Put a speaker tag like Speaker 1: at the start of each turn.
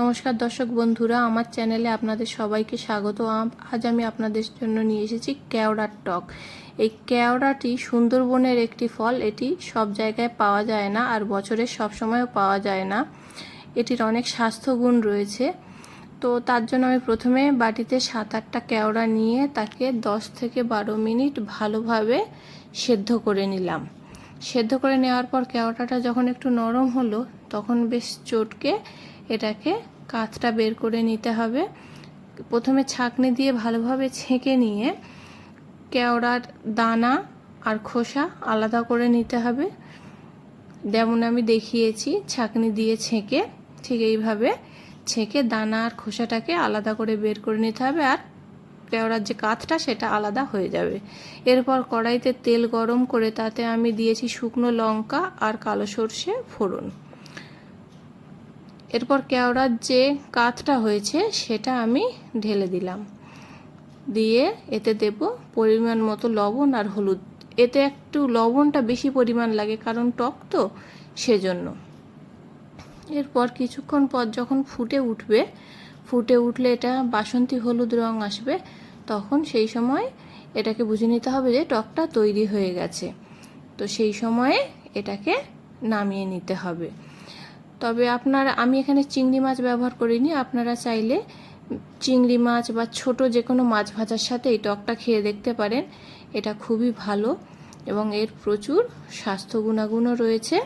Speaker 1: নমস্কার দর্শক বন্ধুরা, আমার চ্যানেলে আপনাদের সবাইকে স্বাগত। আজ আমি আপনাদের জন্য নিয়ে এসেছি কেওড়ার টক। এই কেওড়াটি সুন্দরবনের একটি ফল। এটি সব জায়গায় পাওয়া যায় না, আর বছরের সব সময়ও পাওয়া যায় না। এটির অনেক স্বাস্থ্যগুণ রয়েছে। তো তার জন্য আমি প্রথমে বাটিতে 7-8টা কেওড়া নিয়ে তাকে 10 থেকে 12 মিনিট ভালোভাবে সেদ্ধ করে নিলাম। সেদ্ধ করে নেওয়ার পর কেওড়াটা যখন একটু নরম হলো, তখন বেশ চটকে এটাকে কাঁচটা বের করে নিতে হবে। প্রথমে ছাঁকনি দিয়ে ভালোভাবে ছেঁকে নিয়ে কেওড়ার দানা আর খোসা আলাদা করে নিতে হবে। যেমন আমি দেখিয়েছি, ছাঁকনি দিয়ে ছেঁকে ঠিক এইভাবে ছেঁকে দানা আর খোসাটাকে আলাদা করে বের করে নিতে হবে, আর কেওড়ার যে কাঠটা সেটা আলাদা হয়ে যাবে। এরপর কড়াইতে তেল গরম করে তাতে আমি দিয়েছি শুকনো লঙ্কা আর কালো সর্ষে ফোড়ন। এরপর কেওড়ার যে কাঠটা হয়েছে সেটা আমি ঢেলে দিলাম, দিয়ে এতে দেব পরিমাণ মতো লবণ আর হলুদ। এতে একটু লবণটা বেশি পরিমাণ লাগে, কারণ টক তো, সেজন্য। এরপর কিছুক্ষণ পর যখন ফুটে উঠলে এটা বাসন্তী হলুদ রং আসবে, তখন সেই সময় এটাকে বুঝে নিতে হবে যে টকটা তৈরি হয়ে গেছে। তো সেই সময়ে এটাকে নামিয়ে নিতে হবে। তবে আমি এখানে চিংড়ি মাছ ব্যবহার করিনি। আপনারা চাইলে চিংড়ি মাছ বা ছোট যে কোনো মাছ ভাজার সাথে এই টকটা খেয়ে দেখতে পারেন। এটা খুবই ভালো এবং এর প্রচুর স্বাস্থ্য গুণাগুণও রয়েছে।